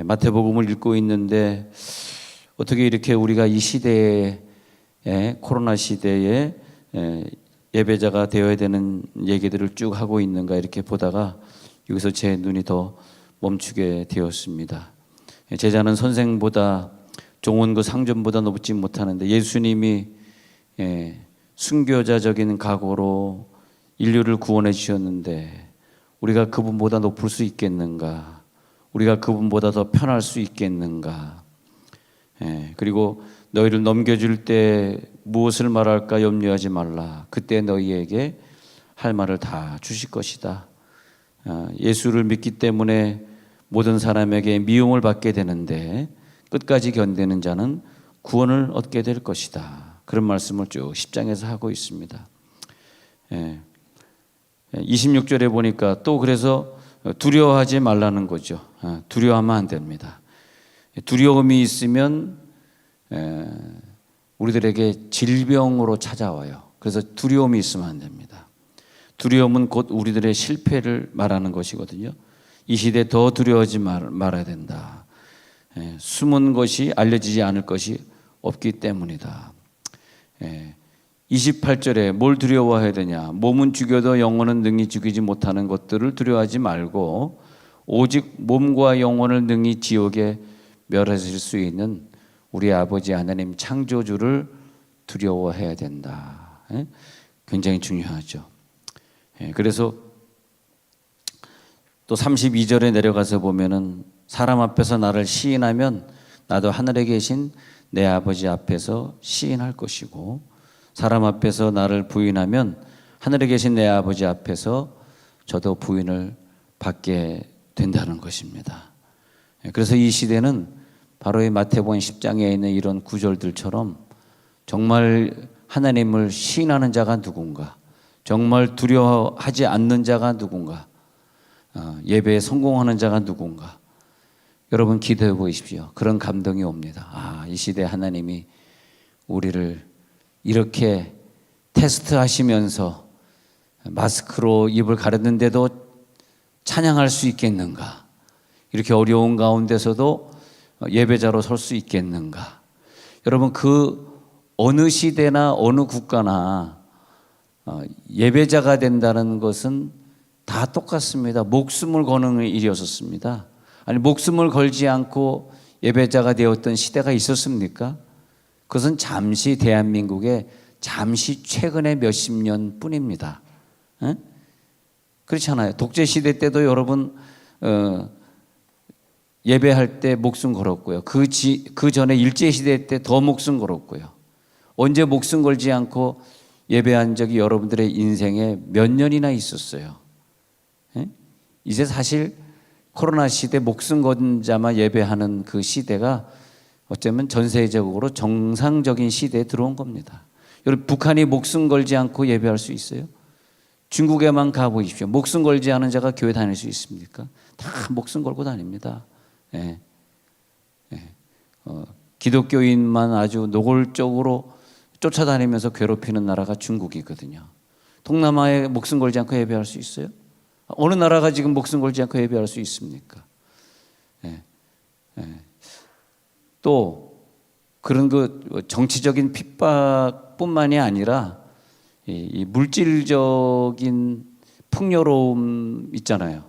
마태복음을 읽고 있는데 어떻게 이렇게 우리가 이 시대에 코로나 시대에 예배자가 되어야 되는 얘기들을 쭉 하고 있는가 이렇게 보다가 여기서 제 눈이 더 멈추게 되었습니다. 제자는 선생보다 종은 그 상전보다 높지 못하는데 예수님이 순교자적인 각오로 인류를 구원해 주셨는데 우리가 그분보다 높을 수 있겠는가? 우리가 그분보다 더 편할 수 있겠는가? 그리고 너희를 넘겨줄 때 무엇을 말할까 염려하지 말라. 그때 너희에게 할 말을 다 주실 것이다. 예수를 믿기 때문에 모든 사람에게 미움을 받게 되는데 끝까지 견디는 자는 구원을 얻게 될 것이다. 그런 말씀을 쭉 10장에서 하고 있습니다. 26절에 보니까 또 그래서 두려워하지 말라는 거죠. 두려워하면 안 됩니다. 두려움이 있으면 우리들에게 질병으로 찾아와요. 그래서 두려움이 있으면 안 됩니다. 두려움은 곧 우리들의 실패를 말하는 것이거든요. 이 시대에 더 두려워하지 말아야 된다. 숨은 것이 알려지지 않을 것이 없기 때문이다. 28절에 뭘 두려워해야 되냐? 몸은 죽여도 영혼은 능히 죽이지 못하는 것들을 두려워하지 말고 오직 몸과 영혼을 능히 지옥에 멸하실 수 있는 우리 아버지 하나님 창조주를 두려워해야 된다. 굉장히 중요하죠. 그래서 또 32절에 내려가서 보면은 사람 앞에서 나를 시인하면 나도 하늘에 계신 내 아버지 앞에서 시인할 것이고 사람 앞에서 나를 부인하면 하늘에 계신 내 아버지 앞에서 저도 부인을 받게 된다는 것입니다. 그래서 이 시대는 바로 이 마태복음 10장에 있는 이런 구절들처럼 정말 하나님을 시인하는 자가 누군가, 정말 두려워하지 않는 자가 누군가, 예배에 성공하는 자가 누군가, 여러분 기도해 보십시오. 그런 감동이 옵니다. 이 시대 하나님이 우리를 이렇게 테스트하시면서 마스크로 입을 가렸는데도 찬양할 수 있겠는가? 이렇게 어려운 가운데서도 예배자로 설 수 있겠는가? 여러분 그 어느 시대나 어느 국가나 예배자가 된다는 것은 다 똑같습니다. 목숨을 거는 일이었었습니다. 아니 목숨을 걸지 않고 예배자가 되었던 시대가 있었습니까? 그것은 잠시 대한민국에 잠시 최근에 몇십 년 뿐입니다. 그렇잖아요. 독재 시대 때도 여러분 예배할 때 목숨 걸었고요. 그 전에 일제 시대 때 더 목숨 걸었고요. 언제 목숨 걸지 않고 예배한 적이 여러분들의 인생에 몇 년이나 있었어요. 이제 사실 코로나 시대 목숨 건 자만 예배하는 그 시대가 어쩌면 전 세계적으로 정상적인 시대에 들어온 겁니다. 여러분 북한이 목숨 걸지 않고 예배할 수 있어요? 중국에만 가보십시오. 목숨 걸지 않은 자가 교회 다닐 수 있습니까? 다 목숨 걸고 다닙니다. 기독교인만 아주 노골적으로 쫓아다니면서 괴롭히는 나라가 중국이거든요. 동남아에 목숨 걸지 않고 예배할 수 있어요? 어느 나라가 지금 목숨 걸지 않고 예배할 수 있습니까? 또 그런 그 정치적인 핍박뿐만이 아니라 이 물질적인 풍요로움 있잖아요.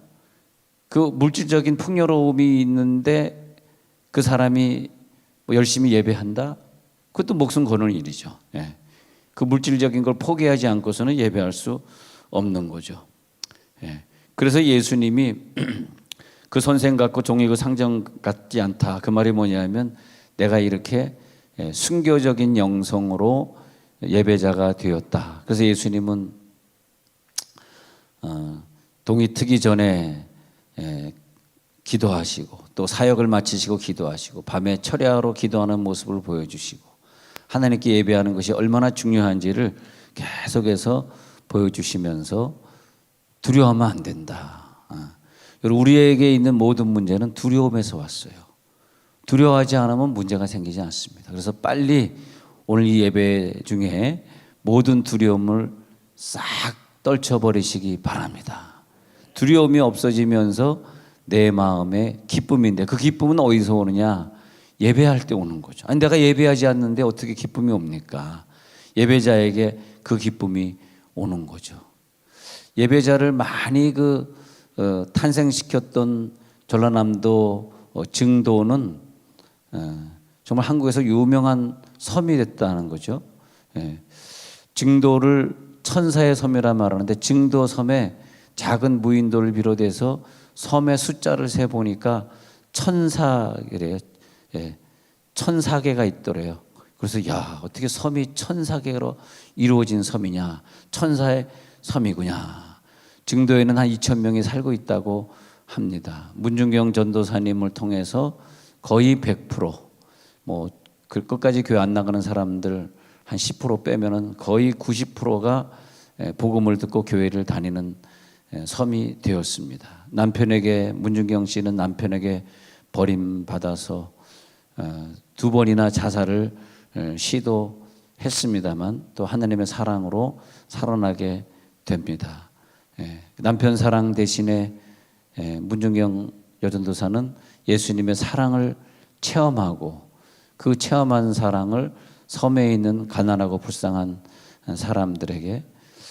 그 물질적인 풍요로움이 있는데 그 사람이 뭐 열심히 예배한다? 그것도 목숨 거는 일이죠. 그 물질적인 걸 포기하지 않고서는 예배할 수 없는 거죠. 그래서 예수님이 그 선생 같고 종이고 상정 같지 않다. 그 말이 뭐냐면 내가 이렇게 순교적인 영성으로 예배자가 되었다. 그래서 예수님은 동이 트기 전에 기도하시고 또 사역을 마치시고 기도하시고 밤에 철야로 기도하는 모습을 보여주시고 하나님께 예배하는 것이 얼마나 중요한지를 계속해서 보여주시면서 두려워하면 안 된다. 여러분 우리에게 있는 모든 문제는 두려움에서 왔어요. 두려워하지 않으면 문제가 생기지 않습니다. 그래서 빨리 오늘 이 예배 중에 모든 두려움을 싹 떨쳐버리시기 바랍니다. 두려움이 없어지면서 내 마음의 기쁨인데 그 기쁨은 어디서 오느냐? 예배할 때 오는 거죠. 아니 내가 예배하지 않는데 어떻게 기쁨이 옵니까? 예배자에게 그 기쁨이 오는 거죠. 예배자를 많이 탄생시켰던 전라남도 증도는 정말 한국에서 유명한 섬이 됐다는 거죠. 증도를 천사의 섬이라 말하는데 증도 섬에 작은 무인도를 비롯해서 섬의 숫자를 세 보니까 천사개래요. 1004개가 있더래요. 그래서 야 어떻게 섬이 1004개로 이루어진 섬이냐? 천사의 섬이구나. 증도에는 한 2,000명이 살고 있다고 합니다. 문중경 전도사님을 통해서 거의 100%, 끝까지 교회 안 나가는 사람들 한 10% 빼면은 거의 90%가 복음을 듣고 교회를 다니는 섬이 되었습니다. 문중경 씨는 남편에게 버림받아서 2번이나 자살을 시도했습니다만 또 하나님의 사랑으로 살아나게 됩니다. 남편 사랑 대신에 문중경 여전도사는 예수님의 사랑을 체험하고 그 체험한 사랑을 섬에 있는 가난하고 불쌍한 사람들에게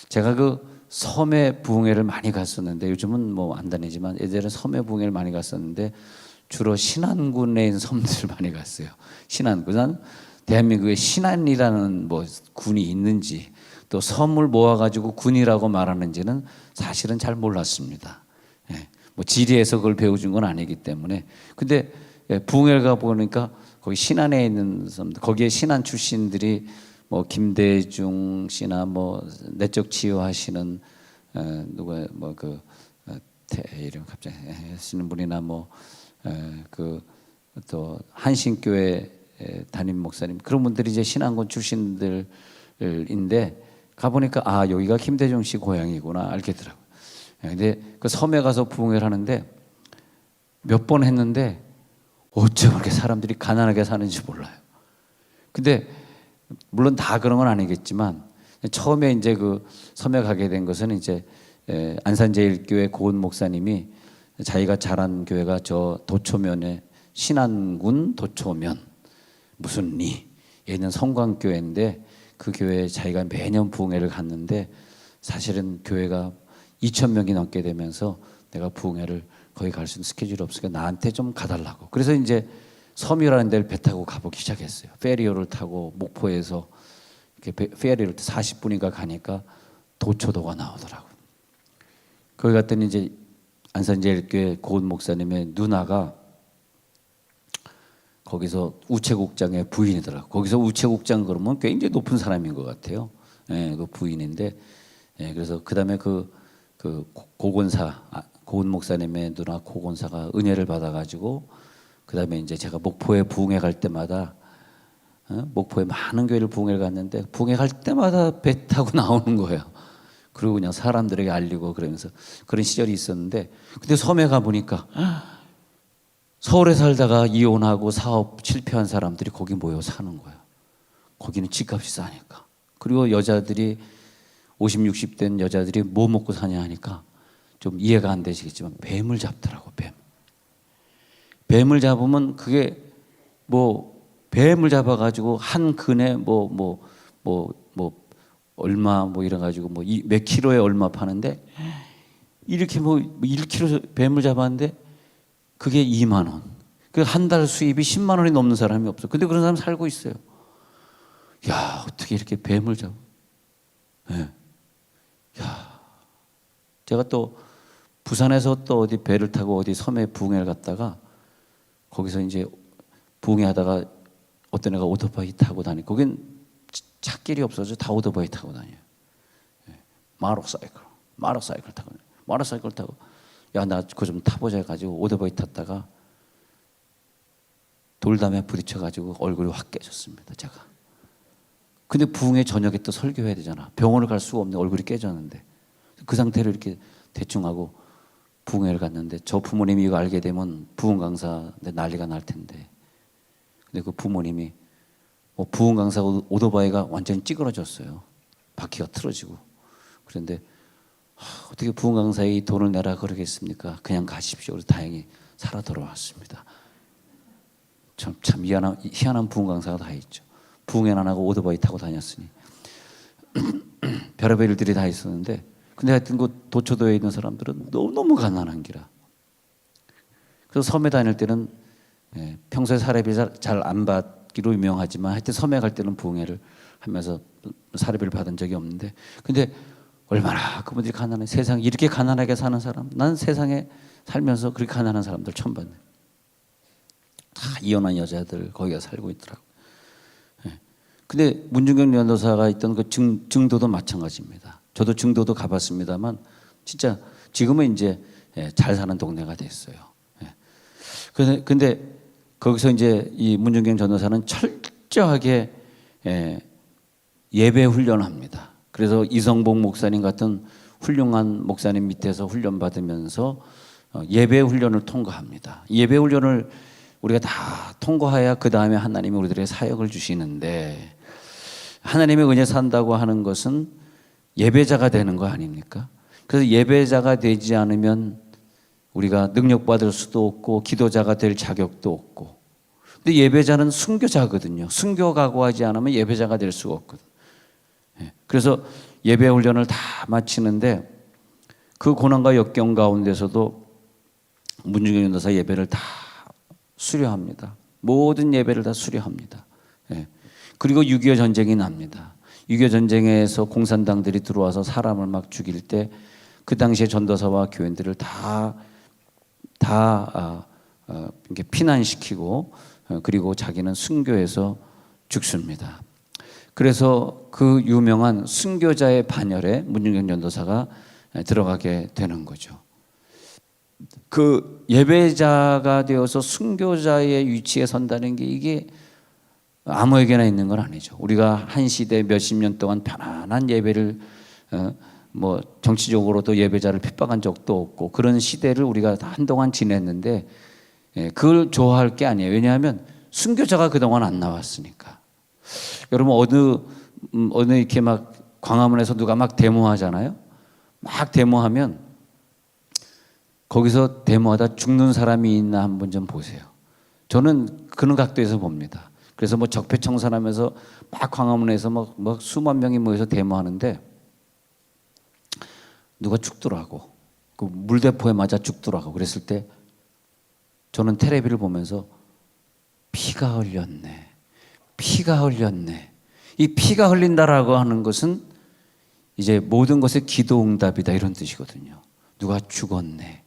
제가 섬에 부흥회를 많이 갔었는데 요즘은 안 다니지만 예전에 섬에 부흥회를 많이 갔었는데 주로 신안군에 있는 섬들을 많이 갔어요. 신안군. 대한민국에 신안이라는 군이 있는지 또 섬을 모아가지고 군이라고 말하는지는 사실은 잘 몰랐습니다. 지리에서 그걸 배워준 건 아니기 때문에. 근데 부흥회를 가보니까 거기 신안에 있는 섬들, 거기에 신안 출신들이 김대중 씨나 내적 치유하시는 누가 이름 갑자기 하시는 분이나 또 한신교회 담임 목사님 그런 분들이 이제 신안군 출신들인데 가보니까 아 여기가 김대중 씨 고향이구나 알겠더라고요. 근데 그 섬에 가서 부흥회를 하는데 몇 번 했는데 어쩜 그렇게 사람들이 가난하게 사는지 몰라요. 근데 물론 다 그런 건 아니겠지만 처음에 이제 섬에 가게 된 것은 이제 안산제일교회 고은 목사님이 자기가 자란 교회가 저 도초면에 신안군 도초면 무슨 리에 있는 성광교회인데 그 교회에 자기가 매년 부흥회를 갔는데 사실은 교회가 2,000명이 넘게 되면서 내가 부흥회를 거기 갈 수 있는 스케줄이 없으니까 나한테 좀 가달라고. 그래서 이제 섬이라는 데를 배 타고 가보기 시작했어요. 페리어를 타고 목포에서 이렇게 페리어를 40분인가 가니까 도초도가 나오더라고요. 거기 갔더니 이제 안산제일교회 고은 목사님의 누나가 거기서 우체국장의 부인이더라고요. 거기서 우체국장 그러면 굉장히 높은 사람인 것 같아요. 그 부인인데, 그래서 그 다음에 고건사, 고은 목사님의 누나 고건사가 은혜를 받아가지고, 그 다음에 이제 제가 목포에 부흥회 갈 때마다, 목포에 많은 교회를 부흥회를 갔는데, 부흥회 갈 때마다 배 타고 나오는 거예요. 그리고 그냥 사람들에게 알리고 그러면서 그런 시절이 있었는데, 근데 섬에 가보니까, 서울에 살다가 이혼하고 사업 실패한 사람들이 거기 모여 사는 거예요. 거기는 집값이 싸니까. 그리고 여자들이 50, 60 된 여자들이 뭐 먹고 사냐 하니까 좀 이해가 안 되시겠지만 뱀을 잡더라고. 뱀을 잡으면 그게 뱀을 잡아가지고 한 근에 얼마 이래가지고 몇 킬로에 얼마 파는데 이렇게 1킬로 뱀을 잡았는데 그게 2만 원. 그 한 달 수입이 10만 원이 넘는 사람이 없어. 근데 그런 사람 살고 있어요. 야, 어떻게 이렇게 뱀을 잡아? 야, 제가 또 부산에서 또 어디 배를 타고 어디 섬에 부흥회를 갔다가 거기서 이제 부흥회 하다가 어떤 애가 오토바이 타고 다니. 거긴 찻길이 없어서 다 오토바이 타고 다녀요. 마로사이클 타고. 야, 나 그거 좀 타보자 해가지고 오토바이 탔다가 돌담에 부딪혀가지고 얼굴이 확 깨졌습니다, 제가. 근데 부흥회 저녁에 또 설교해야 되잖아. 병원을 갈 수가 없네. 얼굴이 깨졌는데. 그 상태로 이렇게 대충 하고 부흥회를 갔는데 저 부모님이 이거 알게 되면 부흥 강사인데 난리가 날 텐데. 근데 그 부모님이 부흥 강사 오토바이가 완전히 찌그러졌어요. 바퀴가 틀어지고. 그런데 어떻게 부흥 강사에 이 돈을 내라 그러겠습니까? 그냥 가십시오. 그래서 다행히 살아 돌아왔습니다. 참 희한한 부흥 강사가 다 있죠. 부흥회 안 하고 오토바이 타고 다녔으니 별의별 일들이 다 있었는데, 근데 하여튼 그 도초도에 있는 사람들은 너무 가난한 기라. 그래서 섬에 다닐 때는 평소에 사례비 잘 안 받기로 유명하지만 하여튼 섬에 갈 때는 부흥회를 하면서 사례비를 받은 적이 없는데, 근데 얼마나 그분들이 가난해. 세상에 이렇게 가난하게 사는 사람, 난 세상에 살면서 그렇게 가난한 사람들 처음 봤네. 다 이혼한 여자들 거기가 살고 있더라고. 근데 문중경 전도사가 있던 그 증도도 마찬가지입니다. 저도 증도도 가봤습니다만 진짜 지금은 이제 잘 사는 동네가 됐어요. 근데 거기서 이제 이 문중경 전도사는 철저하게 예배 훈련을 합니다. 그래서 이성복 목사님 같은 훌륭한 목사님 밑에서 훈련 받으면서 예배 훈련을 통과합니다. 예배 훈련을 우리가 다 통과해야 그 다음에 하나님이 우리들의 사역을 주시는데, 하나님의 은혜 산다고 하는 것은 예배자가 되는 거 아닙니까? 그래서 예배자가 되지 않으면 우리가 능력받을 수도 없고 기도자가 될 자격도 없고, 근데 예배자는 순교자거든요. 순교가고 하지 않으면 예배자가 될 수가 없거든요. 그래서 예배 훈련을 다 마치는데 그 고난과 역경 가운데서도 문중경 전도사 예배를 다 수료합니다. 모든 예배를 다 수료합니다. 그리고 6.25 전쟁이 납니다. 6.25 전쟁에서 공산당들이 들어와서 사람을 막 죽일 때 그 당시에 전도사와 교인들을 다 이렇게 피난시키고, 그리고 자기는 순교해서 죽습니다. 그래서 그 유명한 순교자의 반열에 문중경 전도사가 들어가게 되는 거죠. 그 예배자가 되어서 순교자의 위치에 선다는 게 이게 아무에게나 있는 건 아니죠. 우리가 한 시대 몇십 년 동안 편안한 예배를 뭐 정치적으로도 예배자를 핍박한 적도 없고 그런 시대를 우리가 한동안 지냈는데, 그걸 좋아할 게 아니에요. 왜냐하면 순교자가 그동안 안 나왔으니까. 여러분 어느 이렇게 막 광화문에서 누가 막 데모하잖아요. 막 데모하면 거기서 데모하다 죽는 사람이 있나 한번 좀 보세요. 저는 그런 각도에서 봅니다. 그래서 뭐 적폐청산하면서 막 광화문에서 막 수만 명이 모여서 데모하는데 누가 죽더라고. 그 물대포에 맞아 죽더라고. 그랬을 때 저는 텔레비를 보면서 피가 흘렸네. 피가 흘렸네. 이 피가 흘린다라고 하는 것은 이제 모든 것의 기도응답이다 이런 뜻이거든요. 누가 죽었네.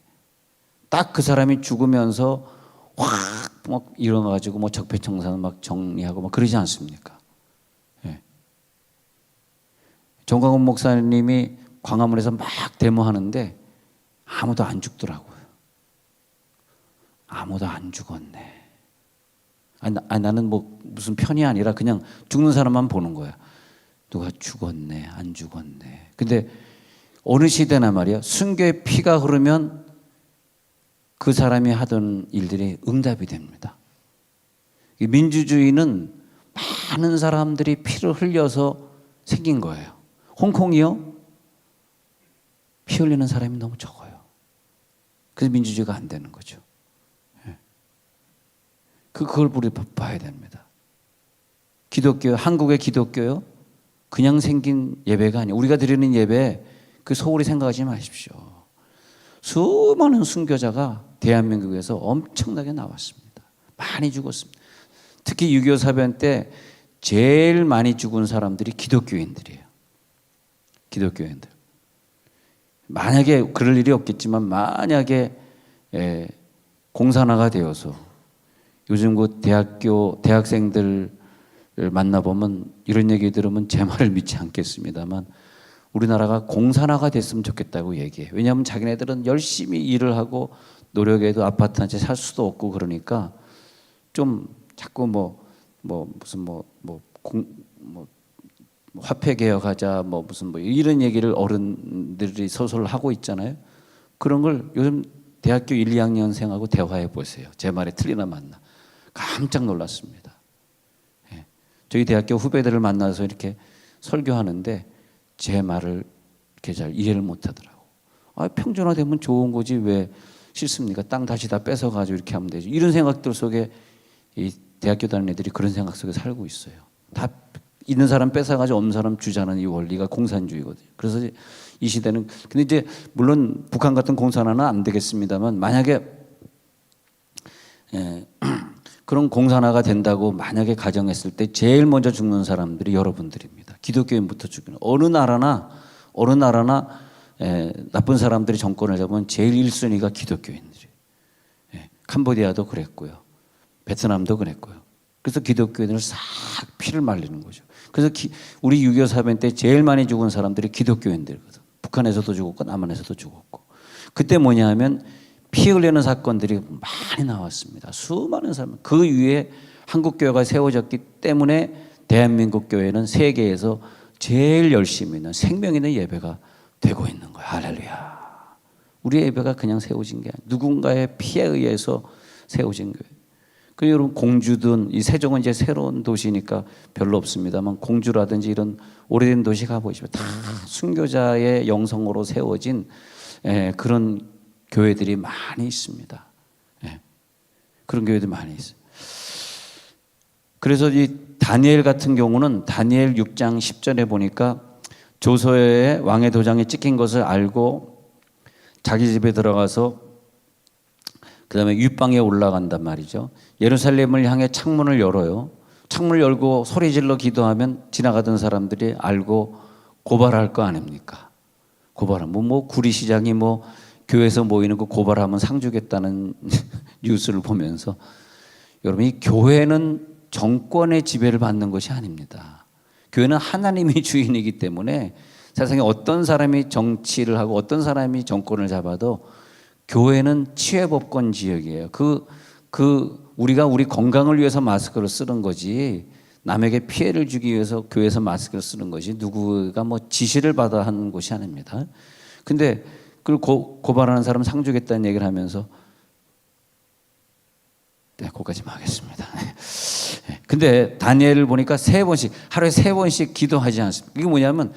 딱 그 사람이 죽으면서 확 막 일어나가지고 뭐 적폐청산을 막 정리하고 막 그러지 않습니까? 정광훈 목사님이 광화문에서 막 데모하는데 아무도 안 죽더라고요. 아무도 안 죽었네. 나는 뭐 무슨 편이 아니라 그냥 죽는 사람만 보는 거야. 누가 죽었네, 안 죽었네. 근데 어느 시대나 말이야, 순교의 피가 흐르면 그 사람이 하던 일들이 응답이 됩니다. 민주주의는 많은 사람들이 피를 흘려서 생긴 거예요. 홍콩이요? 피 흘리는 사람이 너무 적어요. 그래서 민주주의가 안 되는 거죠. 그걸 우리 봐야 됩니다. 기독교, 한국의 기독교요? 그냥 생긴 예배가 아니에요. 우리가 드리는 예배, 그 소홀히 생각하지 마십시오. 수많은 순교자가 대한민국에서 엄청나게 나왔습니다. 많이 죽었습니다. 특히 6.25 사변 때 제일 많이 죽은 사람들이 기독교인들이에요. 기독교인들. 만약에 그럴 일이 없겠지만 만약에 공산화가 되어서 요즘 그 대학생들 만나보면 이런 얘기 들으면 제 말을 믿지 않겠습니다만 우리나라가 공산화가 됐으면 좋겠다고 얘기해요. 왜냐하면 자기네들은 열심히 일을 하고 노력해도 아파트 한 채 살 수도 없고 그러니까 좀 자꾸 무슨 화폐 개혁하자 무슨 이런 얘기를 어른들이 서서를 하고 있잖아요. 그런 걸 요즘 대학교 1, 2학년생하고 대화해 보세요. 제 말에 틀리나 맞나. 깜짝 놀랐습니다. 저희 대학교 후배들을 만나서 이렇게 설교하는데 제 말을 이렇게 잘 이해를 못 하더라고. 평준화되면 좋은 거지 왜 싫습니까? 땅 다시 다 뺏어가지고 이렇게 하면 되죠. 이런 생각들 속에 이 대학교 다니는 애들이 그런 생각 속에 살고 있어요. 다 있는 사람 뺏어가지고 없는 사람 주자는 이 원리가 공산주의거든요. 그래서 이 시대는 근데 이제 물론 북한 같은 공산화는 안 되겠습니다만 만약에 그런 공산화가 된다고 만약에 가정했을 때 제일 먼저 죽는 사람들이 여러분들입니다. 기독교인부터 죽는 어느 나라나 나쁜 사람들이 정권을 잡으면 제일 1순위가 기독교인들이에요. 캄보디아도 그랬고요. 베트남도 그랬고요. 그래서 기독교인을 싹 피를 말리는 거죠. 그래서 우리 6.25 사변 때 제일 많이 죽은 사람들이 기독교인들이거든. 북한에서도 죽었고 남한에서도 죽었고. 그때 뭐냐 하면 피 흘리는 사건들이 많이 나왔습니다. 수많은 사람. 그 위에 한국교회가 세워졌기 때문에 대한민국 교회는 세계에서 제일 열심히 있는 생명 있는 예배가 되고 있는 거예요. 할렐루야. 우리의 예배가 그냥 세워진 게 아니에요. 누군가의 피에 의해서 세워진 거예요. 그 여러분 공주든 이 세종은 이제 새로운 도시니까 별로 없습니다만 공주라든지 이런 오래된 도시 가보시면 다 순교자의 영성으로 세워진 그런 교회들이 많이 있습니다. 그런 교회들이 많이 있어요. 그래서 이 다니엘 같은 경우는 다니엘 6장 10절에 보니까 조서에 왕의 도장에 찍힌 것을 알고 자기 집에 들어가서 그 다음에 윗방에 올라간단 말이죠. 예루살렘을 향해 창문을 열어요. 창문을 열고 소리질러 기도하면 지나가던 사람들이 알고 고발할 거 아닙니까? 고발하면 뭐 구리시장이 뭐 교회에서 모이는 거 고발하면 상 주겠다는 뉴스를 보면서 여러분 이 교회는 정권의 지배를 받는 것이 아닙니다. 교회는 하나님이 주인이기 때문에 세상에 어떤 사람이 정치를 하고 어떤 사람이 정권을 잡아도 교회는 치외법권 지역이에요. 우리가 우리 건강을 위해서 마스크를 쓰는 거지 남에게 피해를 주기 위해서 교회에서 마스크를 쓰는 것이 누구가 뭐 지시를 받아 하는 것이 아닙니다. 근데 그걸 고발하는 사람 상 주겠다는 얘기를 하면서 거기까지만 하겠습니다. 근데 다니엘을 보니까 하루에 세 번씩 기도하지 않습니까? 이게 뭐냐면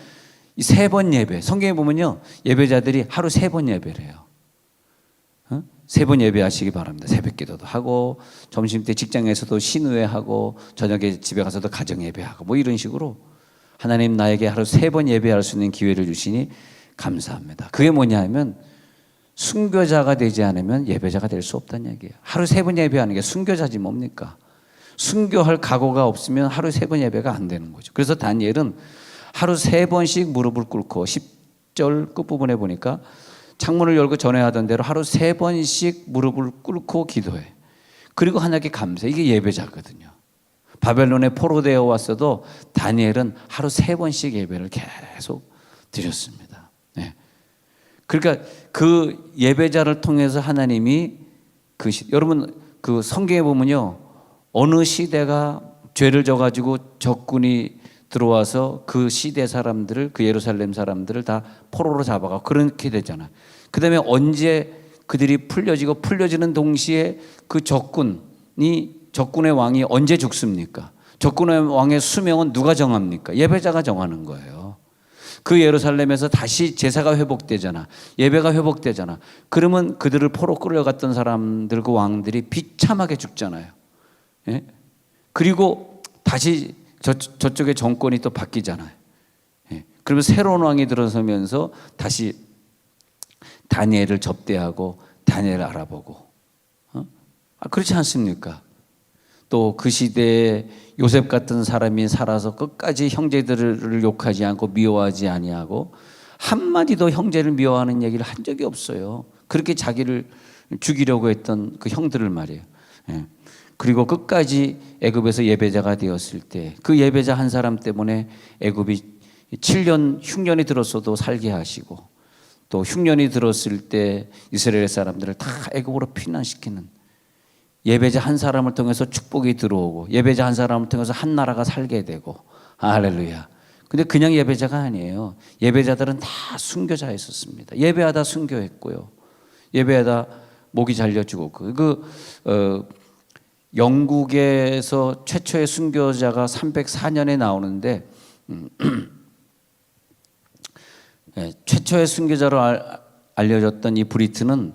이 3번 예배. 성경에 보면요. 예배자들이 하루 3번 예배를 해요. 3번 예배하시기 바랍니다. 새벽 기도도 하고 점심때 직장에서도 신우회하고 저녁에 집에 가서도 가정 예배하고 뭐 이런 식으로 하나님 나에게 하루 3번 예배할 수 있는 기회를 주시니 감사합니다. 그게 뭐냐 하면 순교자가 되지 않으면 예배자가 될 수 없다는 얘기예요. 하루 3번 예배하는 게 순교자지 뭡니까? 순교할 각오가 없으면 하루 3번 예배가 안 되는 거죠. 그래서 다니엘은 하루 3번씩 무릎을 꿇고 10절 끝부분에 보니까 창문을 열고 전에 하던 대로 하루 3번씩 무릎을 꿇고 기도해. 그리고 하나님께 감사해. 이게 예배자거든요. 바벨론에 포로되어 왔어도 다니엘은 하루 3번씩 예배를 계속 드렸습니다. 그러니까 그 예배자를 통해서 하나님이 여러분 그 성경에 보면요. 어느 시대가 죄를 져가지고 적군이 들어와서 그 시대 사람들을 그 예루살렘 사람들을 다 포로로 잡아가고 그렇게 되잖아요. 그 다음에 언제 그들이 풀려지는 동시에 그 적군의 왕이 언제 죽습니까? 적군의 왕의 수명은 누가 정합니까? 예배자가 정하는 거예요. 그 예루살렘에서 다시 제사가 회복되잖아. 예배가 회복되잖아. 그러면 그들을 포로 끌려갔던 사람들 그 왕들이 비참하게 죽잖아요. 예? 그리고 다시 저쪽의 정권이 또 바뀌잖아요. 예. 그러면 새로운 왕이 들어서면서 다시 다니엘을 접대하고 다니엘을 알아보고 그렇지 않습니까? 또 그 시대에 요셉 같은 사람이 살아서 끝까지 형제들을 욕하지 않고 미워하지 아니하고 한마디도 형제를 미워하는 얘기를 한 적이 없어요. 그렇게 자기를 죽이려고 했던 그 형들을 말이에요. 예. 그리고 끝까지 애굽에서 예배자가 되었을 때 그 예배자 한 사람 때문에 애굽이 7년 흉년이 들었어도 살게 하시고 또 흉년이 들었을 때 이스라엘 사람들을 다 애굽으로 피난시키는 예배자 한 사람을 통해서 축복이 들어오고 예배자 한 사람을 통해서 한 나라가 살게 되고 할렐루야. 근데 그냥 예배자가 아니에요. 예배자들은 다 순교자였었습니다. 예배하다 순교했고요. 예배하다 목이 잘려 죽었고 영국에서 최초의 순교자가 304년에 나오는데 최초의 순교자로 알려졌던 이 브리트는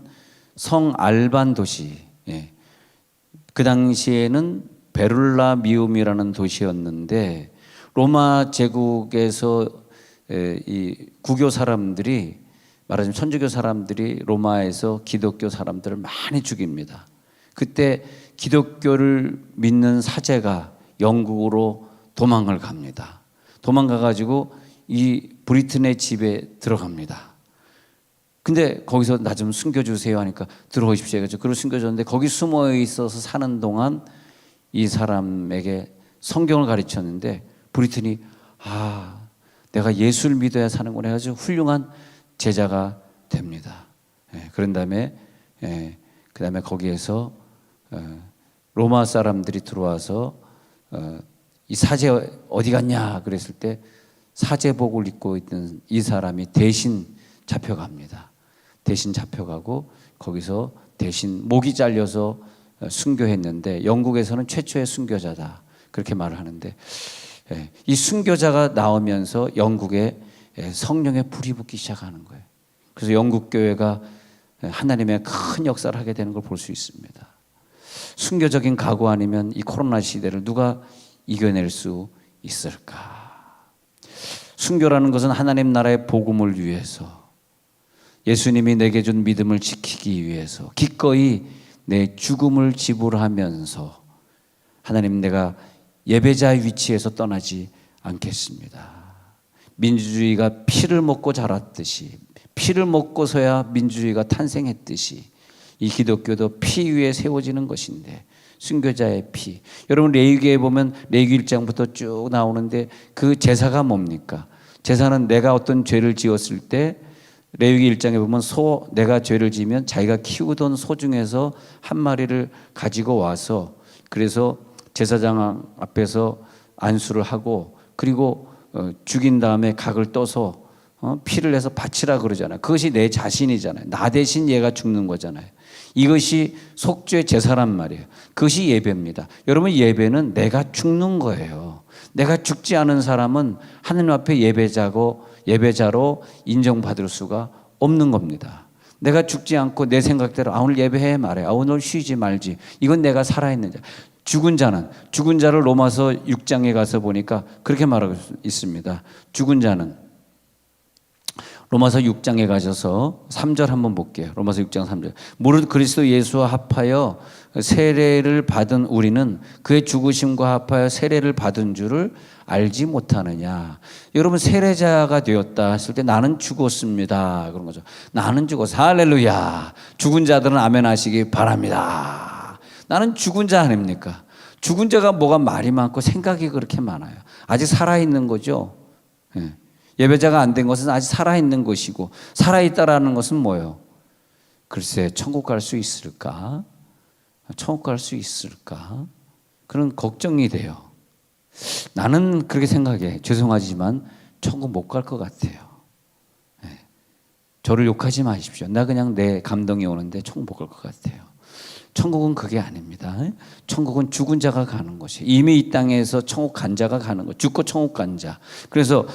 성 알반 도시, 그 당시에는 베룰라미움이라는 도시였는데 로마 제국에서 이 구교 사람들이 말하자면 천주교 사람들이 로마에서 기독교 사람들을 많이 죽입니다. 그때 기독교를 믿는 사제가 영국으로 도망을 갑니다. 도망가 가지고 이 브리튼의 집에 들어갑니다. 근데 거기서 나 좀 숨겨주세요 하니까 들어오십시오 해가지고 그걸 숨겨줬는데 거기 숨어 있어서 사는 동안 이 사람에게 성경을 가르쳤는데 브리튼이 내가 예수를 믿어야 사는구나 해가지고 훌륭한 제자가 됩니다. 그런 다음에 그 다음에 거기에서 로마 사람들이 들어와서 이 사제 어디 갔냐 그랬을 때 사제복을 입고 있던 이 사람이 대신 잡혀갑니다. 대신 잡혀가고 거기서 대신 목이 잘려서 순교했는데 영국에서는 최초의 순교자다 그렇게 말을 하는데 이 순교자가 나오면서 영국에 성령의 불이 붙기 시작하는 거예요. 그래서 영국 교회가 하나님의 큰 역사를 하게 되는 걸 볼 수 있습니다. 순교적인 각오 아니면 이 코로나 시대를 누가 이겨낼 수 있을까? 순교라는 것은 하나님 나라의 복음을 위해서 예수님이 내게 준 믿음을 지키기 위해서 기꺼이 내 죽음을 지불하면서 하나님 내가 예배자의 위치에서 떠나지 않겠습니다. 민주주의가 피를 먹고 자랐듯이 피를 먹고서야 민주주의가 탄생했듯이 이 기독교도 피 위에 세워지는 것인데 순교자의 피. 여러분 레위기에 보면 레위기 1장부터 쭉 나오는데 그 제사가 뭡니까? 제사는 내가 어떤 죄를 지었을 때 레위기 1장에 보면 내가 죄를 지면 자기가 키우던 소 중에서 한 마리를 가지고 와서 그래서 제사장 앞에서 안수를 하고 그리고 죽인 다음에 각을 떠서 피를 내서 바치라 그러잖아요. 그것이 내 자신이잖아요. 나 대신 얘가 죽는 거잖아요. 이것이 속죄 제사란 말이에요. 그것이 예배입니다. 여러분 예배는 내가 죽는 거예요. 내가 죽지 않은 사람은 하나님 앞에 예배자로 인정받을 수가 없는 겁니다. 내가 죽지 않고 내 생각대로 오늘 예배해 말해. 오늘 쉬지 말지. 이건 내가 살아있는 자. 죽은 자를 로마서 6장에 가서 보니까 그렇게 말하고 있습니다. 죽은 자는 로마서 6장에 가셔서 3절 한번 볼게요. 로마서 6장 3절. 무릇 그리스도 예수와 합하여 세례를 받은 우리는 그의 죽으심과 합하여 세례를 받은 줄을 알지 못하느냐. 여러분 세례자가 되었다 했을 때 나는 죽었습니다. 그런 거죠. 나는 죽었어. 할렐루야. 죽은 자들은 아멘 하시기 바랍니다. 나는 죽은 자 아닙니까? 죽은 자가 뭐가 말이 많고 생각이 그렇게 많아요. 아직 살아있는 거죠. 예배자가 안 된 것은 아직 살아있는 것이고 살아있다라는 것은 뭐예요? 글쎄 천국 갈 수 있을까? 천국 갈 수 있을까? 그런 걱정이 돼요. 나는 그렇게 생각해. 죄송하지만 천국 못 갈 것 같아요. 저를 욕하지 마십시오. 나 그냥 내 감동이 오는데 천국 못 갈 것 같아요. 천국은 그게 아닙니다. 천국은 죽은 자가 가는 곳이에요. 이미 이 땅에서 천국 간 자가 가는 것. 죽고 천국 간 자. 그래서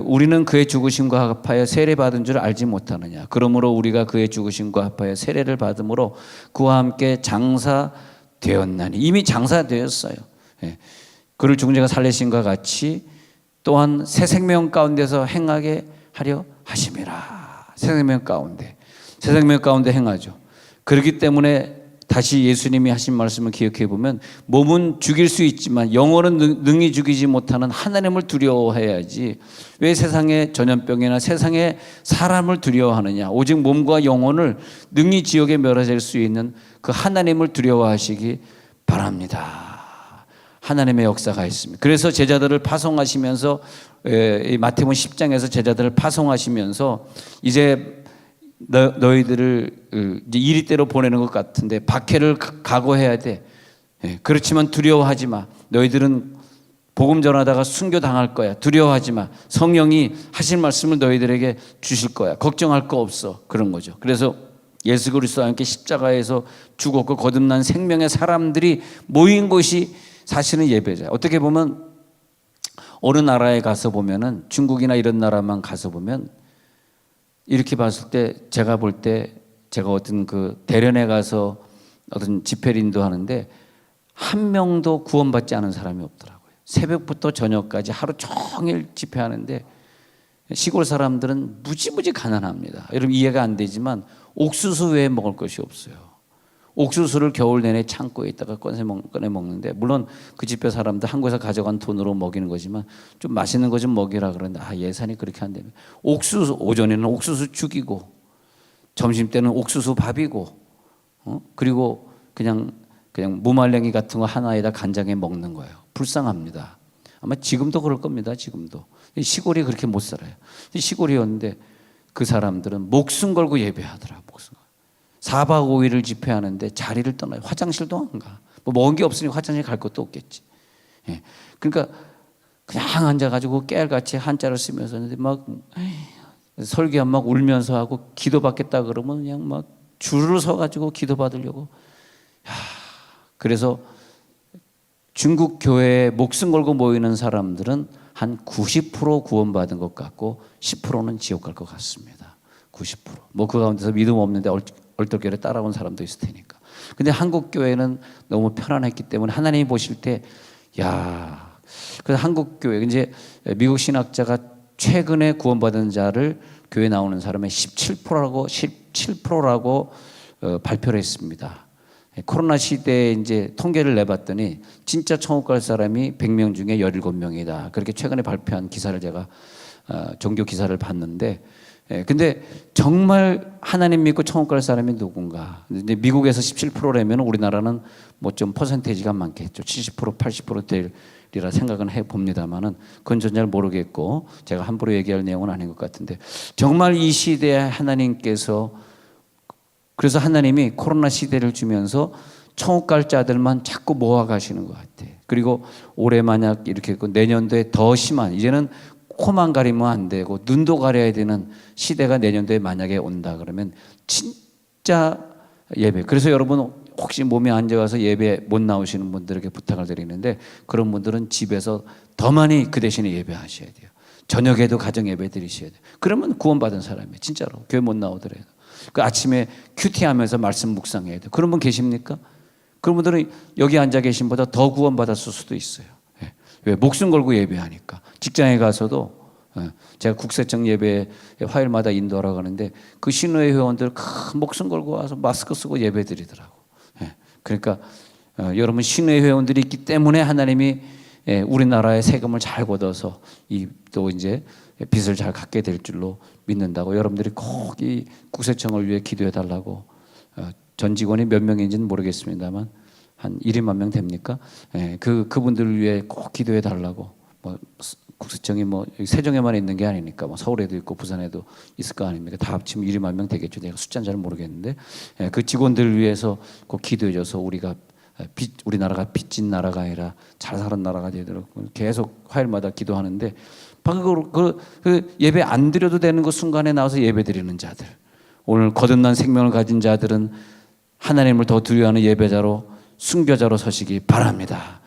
우리는 그의 죽으심과 합하여 세례 받은 줄 알지 못하느냐. 그러므로 우리가 그의 죽으심과 합하여 세례를 받음으로 그와 함께 장사되었나니. 이미 장사되었어요. 그를 죽은 자가 살리신과 같이 또한 새 생명 가운데서 행하게 하려 하심이라. 새 생명 가운데. 새 생명 가운데 행하죠. 그렇기 때문에 다시 예수님이 하신 말씀을 기억해 보면 몸은 죽일 수 있지만 영혼은 능히 죽이지 못하는 하나님을 두려워해야지 왜 세상의 전염병이나 세상의 사람을 두려워하느냐. 오직 몸과 영혼을 능히 지옥에 멸하실 수 있는 그 하나님을 두려워하시기 바랍니다. 하나님의 역사가 있습니다. 그래서 제자들을 파송하시면서 마태복음 10장에서 제자들을 파송하시면서 이제 너희들을 이제 이리대로 보내는 것 같은데 박해를 각오해야 돼. 그렇지만 두려워하지 마. 너희들은 복음 전하다가 순교당할 거야. 두려워하지 마. 성령이 하실 말씀을 너희들에게 주실 거야. 걱정할 거 없어. 그런 거죠. 그래서 예수 그리스도와 함께 십자가에서 죽었고 거듭난 생명의 사람들이 모인 곳이 사실은 예배자. 어떻게 보면 어느 나라에 가서 보면은 중국이나 이런 나라만 가서 보면 이렇게 봤을 때 제가 볼 때 제가 어떤 그 대련에 가서 어떤 집회를 인도하는데 한 명도 구원받지 않은 사람이 없더라고요. 새벽부터 저녁까지 하루 종일 집회하는데 시골 사람들은 무지무지 가난합니다. 여러분 이해가 안 되지만 옥수수 외에 먹을 것이 없어요. 옥수수를 겨울 내내 창고에 있다가 꺼내 먹는데, 물론 그 집회 사람들 한국에서 가져간 돈으로 먹이는 거지만 좀 맛있는 거 좀 먹이라 그러는데 예산이 그렇게 안 되면 옥수수, 오전에는 옥수수 죽이고 점심 때는 옥수수 밥이고 그리고 그냥 무말랭이 같은 거 하나에다 간장에 먹는 거예요. 불쌍합니다. 아마 지금도 그럴 겁니다. 지금도 시골이 그렇게 못 살아요. 시골이었는데 그 사람들은 목숨 걸고 예배하더라. 목숨. 4박 5일을 집회하는데 자리를 떠나요. 화장실도 안 가. 뭐 먹은 게 없으니 화장실 갈 것도 없겠지. 예. 그러니까 그냥 앉아가지고 깨알같이 한자를 쓰면서 막 설교 막 울면서 하고 기도받겠다 그러면 그냥 막 줄을 서가지고 기도받으려고. 그래서 중국 교회에 목숨 걸고 모이는 사람들은 한 90% 구원받은 것 같고 10%는 지옥 갈 것 같습니다. 90%. 뭐 그 가운데서 믿음 없는데 얼떨결에 따라온 사람도 있을 테니까. 근데 한국 교회는 너무 편안했기 때문에 하나님이 보실 때 그래서 한국 교회, 이제 미국 신학자가 최근에 구원받은 자를 교회 나오는 사람의 17%라고 발표를 했습니다. 코로나 시대에 이제 통계를 내봤더니 진짜 천국 갈 사람이 100명 중에 17명이다. 그렇게 최근에 발표한 기사를 제가 종교 기사를 봤는데, 근데 정말 하나님 믿고 천국 갈 사람이 누군가? 이제 미국에서 17%라면 우리나라는 뭐 좀 퍼센테이지가 많겠죠. 70% 80% 되리라 생각은 해봅니다만은 그건 전 잘 모르겠고 제가 함부로 얘기할 내용은 아닌 것 같은데, 정말 이 시대에 하나님께서, 그래서 하나님이 코로나 시대를 주면서 천국 갈 자들만 자꾸 모아가시는 것 같아. 그리고 올해 만약 이렇게 했고 내년도에 더 심한, 이제는 코만 가리면 안 되고 눈도 가려야 되는 시대가 내년도에 만약에 온다 그러면 진짜 예배. 그래서 여러분 혹시 몸이 안 좋아서 예배 못 나오시는 분들에게 부탁을 드리는데, 그런 분들은 집에서 더 많이 그 대신에 예배하셔야 돼요. 저녁에도 가정 예배 드리셔야 돼요. 그러면 구원받은 사람이에요. 진짜로. 교회 못 나오더라도. 그 아침에 큐티하면서 말씀 묵상해야 돼요. 그런 분 계십니까? 그런 분들은 여기 앉아 계신 보다 더 구원받았을 수도 있어요. 왜? 목숨 걸고 예배하니까. 직장에 가서도 제가 국세청 예배 화요일마다 인도하라고 하는데 그 신우회 회원들 큰 목숨 걸고 와서 마스크 쓰고 예배 드리더라고. 그러니까 여러분 신우회 회원들이 있기 때문에 하나님이 우리나라의 세금을 잘 걷어서 또 이제 빚을 잘 갚게 될 줄로 믿는다고, 여러분들이 꼭 이 국세청을 위해 기도해 달라고. 전 직원이 몇 명인지는 모르겠습니다만 한 1만 명 됩니까? 그분들을 위해 꼭 기도해 달라고. 뭐 국세청이 뭐 세종에만 있는 게 아니니까 뭐 서울에도 있고 부산에도 있을 거 아닙니까? 다 합치면 1만 명 되겠죠. 내가 숫자는 잘 모르겠는데 그 직원들을 위해서 꼭 기도해줘서 우리나라가 빚진 나라가 아니라 잘 사는 나라가 되도록 계속 화요일마다 기도하는데, 방금 그 예배 안 드려도 되는 그 순간에 나와서 예배 드리는 자들, 오늘 거듭난 생명을 가진 자들은 하나님을 더 두려워하는 예배자로, 순교자로 서시기 바랍니다.